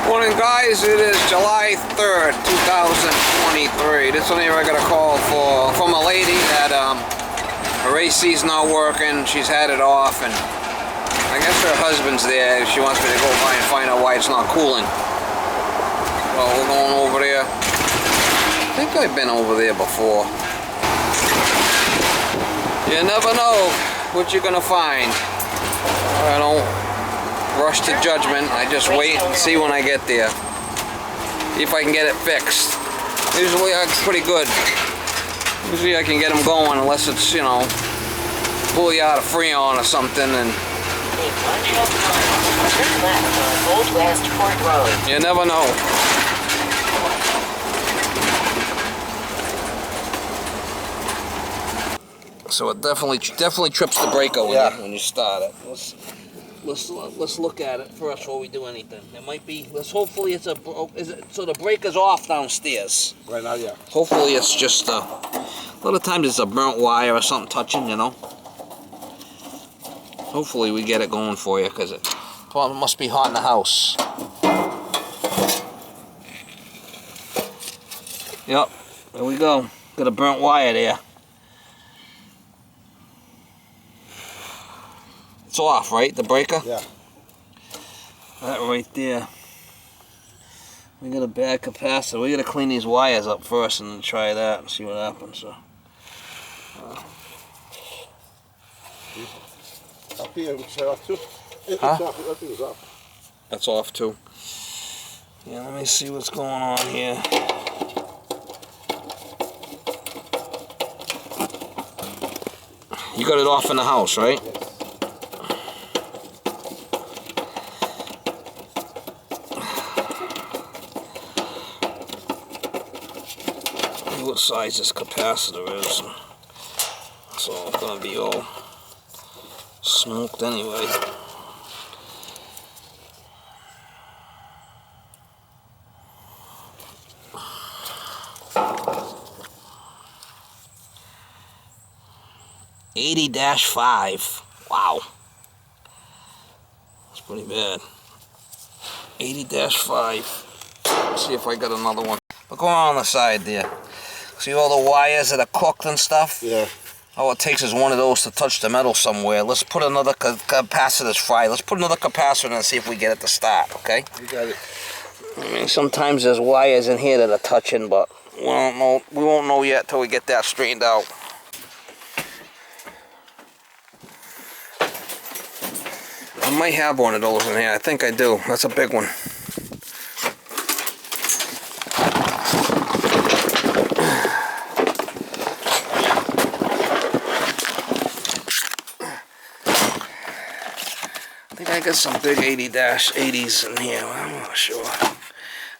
Morning guys, it is July 3rd, 2023. This one here I got a call from a lady that her AC's not working. She's had it off and I guess her husband's there. She wants me to go by and find out why it's not cooling. Well, we're going over there. I think I've been over there before. You never know what you're gonna find. I don't rush to judgment. I just wait and see when I get there. See if I can get it fixed. Usually it's pretty good. Usually I can get them going unless it's, you know, pull you out of Freon or something and you never know. So it definitely trips the breaker when you start it. Let's look at it first before we do anything. It might be. Hopefully it's so the breaker's off downstairs. Right now, yeah. Hopefully it's just a lot of times it's a burnt wire or something touching, you know. Hopefully we get it going for you because it must be hot in the house. Yep, there we go. Got a burnt wire there. It's off, right? The breaker? Yeah. That right there. We got a bad capacitor. We gotta clean these wires up first and then try that and see what happens. So. Up here, we shut off too. Huh? That thing is off. That's off too. Yeah, let me see what's going on here. You got it off in the house, right? Yes. What size this capacitor is. So it's gonna be all smoked anyway. $80-5. Wow. That's pretty bad. $80-5. Let's see if I got another one. Look on the side there. See all the wires that are cooked and stuff? Yeah. All it takes is one of those to touch the metal somewhere. Let's put another capacitor's fried. Let's put another capacitor in and see if we get it to start, okay? You got it. I mean, sometimes there's wires in here that are touching, but we don't know. We won't know yet till we get that straightened out. I might have one of those in here. I think I do. That's a big one. I got some big 80-80s in here. I'm not sure.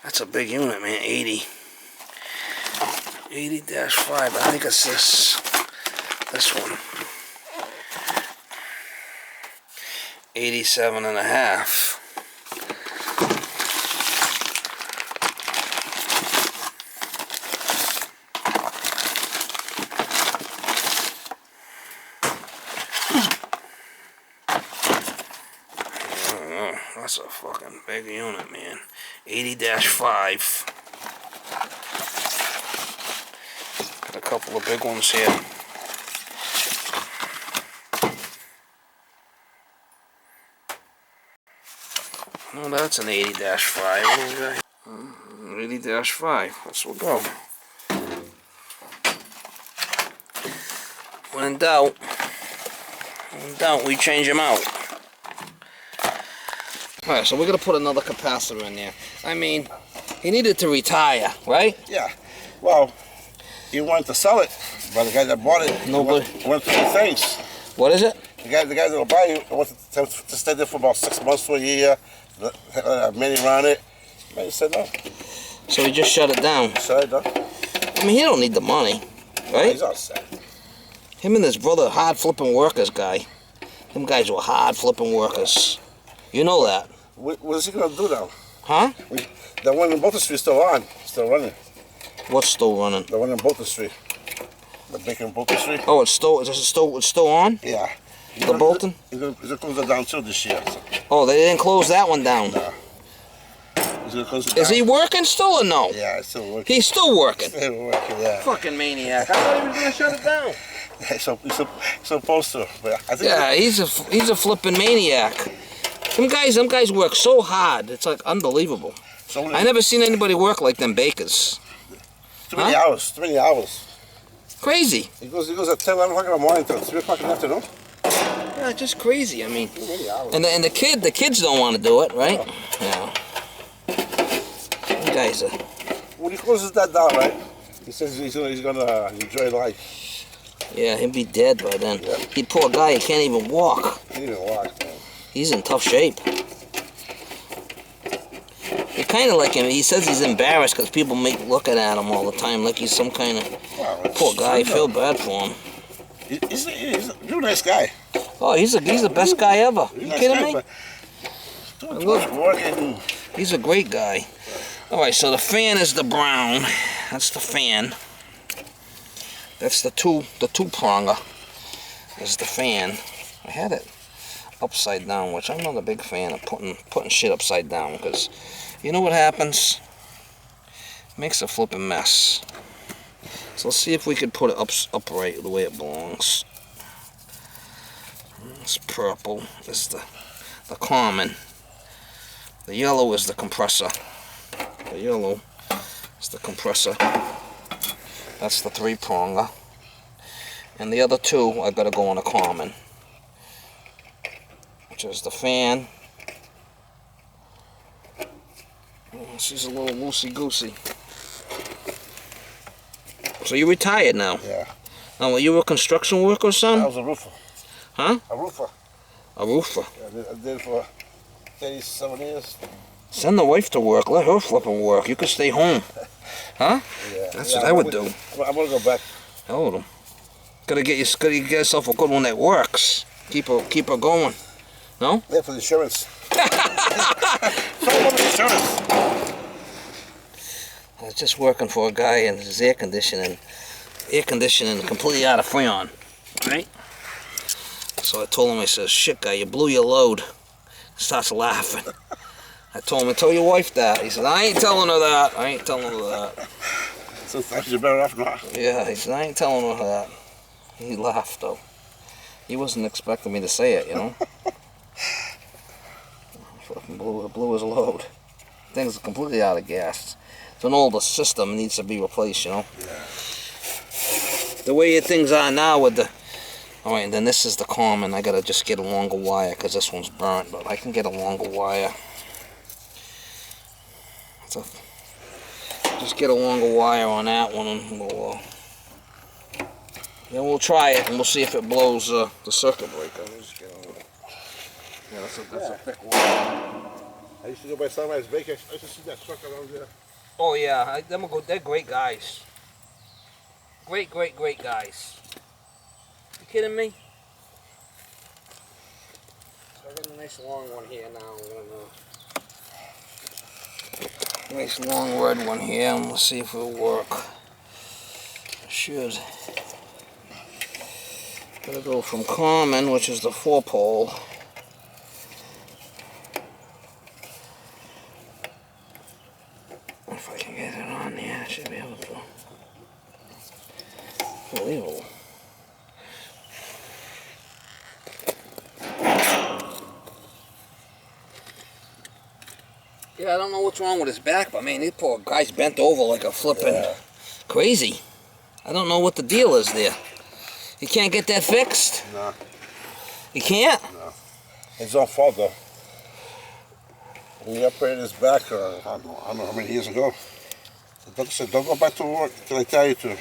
That's a big unit, man. 80. 80-5. I think it's this one. 87.5. That's a fucking big unit, man. 80-5. Got a couple of big ones here. No, that's an 80-5. 80-5. Let's go. When in doubt, we change them out. Alright, so we're going to put another capacitor in there. I mean, he needed to retire, right? Yeah. Well, he wanted to sell it, but the guy that bought it went through the things. What is it? The guy that will buy it wanted to stay there for about 6 months to a year. Many around it. Man, he said no. So he just shut it down. Shut it down. I mean, he don't need the money, right? He's all set. Him and his brother, hard flipping workers, guy. Them guys were hard flipping workers. You know that. What is he gonna do now? Huh? The one in Bolton Street is still on, still running. What's still running? The one in Bolton Street. The baker in Bolton Street. Oh, it's still on? Yeah. The Bolton? He's gonna close that down too this year. So. Oh, they didn't close that one down. No. Is he working still or no? Yeah, it's still working. He's still working. Still working, yeah. Fucking maniac. I thought he was gonna shut it down. Yeah, he's supposed to. But I think Yeah, he's a flipping maniac. Them guys work so hard. It's like unbelievable. I never seen anybody work like them bakers. Too many hours. Too many hours. Crazy. He goes at 10, 11 o'clock in the morning till 3 o'clock in the afternoon. Yeah, just crazy. I mean, Too many hours. and the kids don't want to do it, right? Yeah. You guys are. When he closes that down, right? He says he's gonna enjoy life. Yeah, he'll be dead by then. Yeah. He poor guy. He can't even walk. He can't even walk, man. He's in tough shape. You're kind of like him. He says he's embarrassed because people make looking at him all the time like he's some kind of poor guy. I feel bad for him. He's a real nice guy. Oh, he's the best guy ever. You kidding me? Look, He's a great guy. All right, so the fan is the brown. That's the fan. That's the two pronger. Is the fan. I had it upside down, which I'm not a big fan of putting shit upside down because you know what happens? Makes a flipping mess. So let's see if we could put it upright the way it belongs. This purple is the common. The yellow is the compressor. The yellow is the compressor. That's the 3-pronger. And the other two I gotta go on a common, which is the fan. She's a little loosey-goosey. So you retired now? Yeah. Now, were you a construction worker, son? I was a roofer. Huh? A roofer. A roofer. Yeah, I did it for 37 years. Send the wife to work. Let her flipping work. You could stay home. Huh? Yeah. That's what I would do. I'm gonna go back. Hold them. Gotta get yourself a good one that works. Keep her going. No? Yeah, for the insurance. Insurance. I was just working for a guy and his air conditioning completely out of freon. Right? So I told him, I said, shit guy, you blew your load. He starts laughing. I told him, tell your wife that. He said, I ain't telling her that. I ain't telling her that. Sometimes you're better off not. Yeah, he said, I ain't telling her that. He laughed though. He wasn't expecting me to say it, you know. Fucking blew his load. Thing's completely out of gas. It's an older system, needs to be replaced, you know. Yeah. The way things are now with the... Alright, and then this is the common. I gotta just get a longer wire because this one's burnt, but I can get a longer wire. So, just get a longer wire on that one and we'll try it and we'll see if it blows the circuit breaker. Yeah, that's a thick one. I used to go by Sunrise Baker. I used to see that truck around there. Oh yeah, they're great guys. Great guys. You kidding me? So I got a nice long one here now. Nice long red one here, and we'll see if it'll work. It should. Gotta go from common, which is the 4-pole. If I can get it on there, I should be able to. Unbelievable. Yeah, I don't know what's wrong with his back, but man, this poor guy's bent over like a flippin' crazy. I don't know what the deal is there. You can't get that fixed? No. You can't? No. It's own fault though. When he operated his back, I don't know how many years ago. The doctor said, don't go back to work till I tell you to.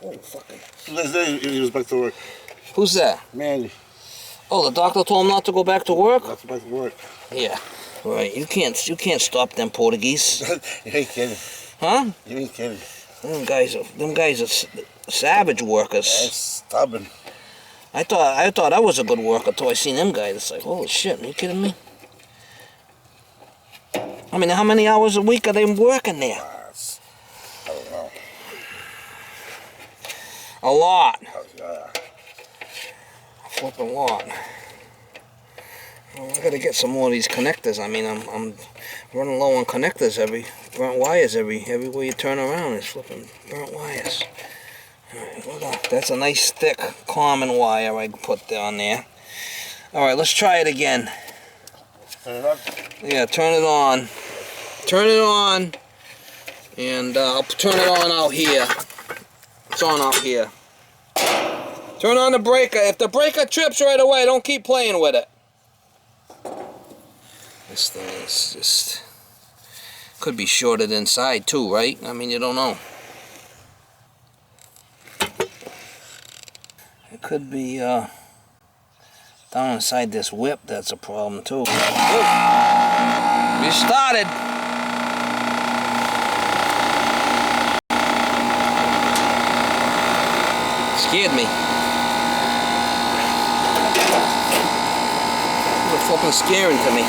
Oh, fucking. 2 days later, he was back to work. Who's that? Manny. Oh, the doctor told him not to go back to work? Not to back to work. Yeah. Right. You can't stop them Portuguese. You ain't kidding. Huh? You ain't kidding. Them guys are savage workers. That's stubborn. I thought I was a good worker until I seen them guys. It's like, holy shit, are you kidding me? I mean, how many hours a week are they working there? I don't know. A lot. Yeah. A flipping lot. Well, I gotta get some more of these connectors. I mean, I'm running low on connectors. Burnt wires everywhere you turn around is flipping burnt wires. All right, that's a nice thick common wire I put down there. All right, let's try it again. Turn it on? Yeah, turn it on. Turn it on, and I'll turn it on out here. It's on out here. Turn on the breaker. If the breaker trips right away, don't keep playing with it. This thing is just... could be shorted inside too, right? I mean, you don't know. It could be down inside this whip. That's a problem too. We started. Scared me. It was fucking scaring to me.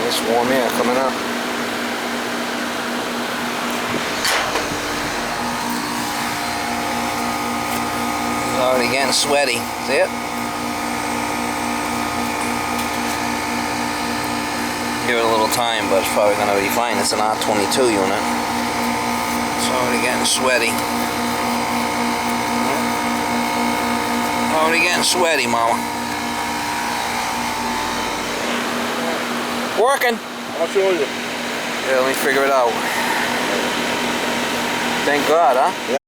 This warm air coming up. It's already getting sweaty. See it? Give it a little time, but it's probably going to be fine. It's an R22 unit. It's already getting sweaty. Already getting sweaty, Mama. Working. I'll show you. Yeah, let me figure it out. Thank God, huh? Yeah.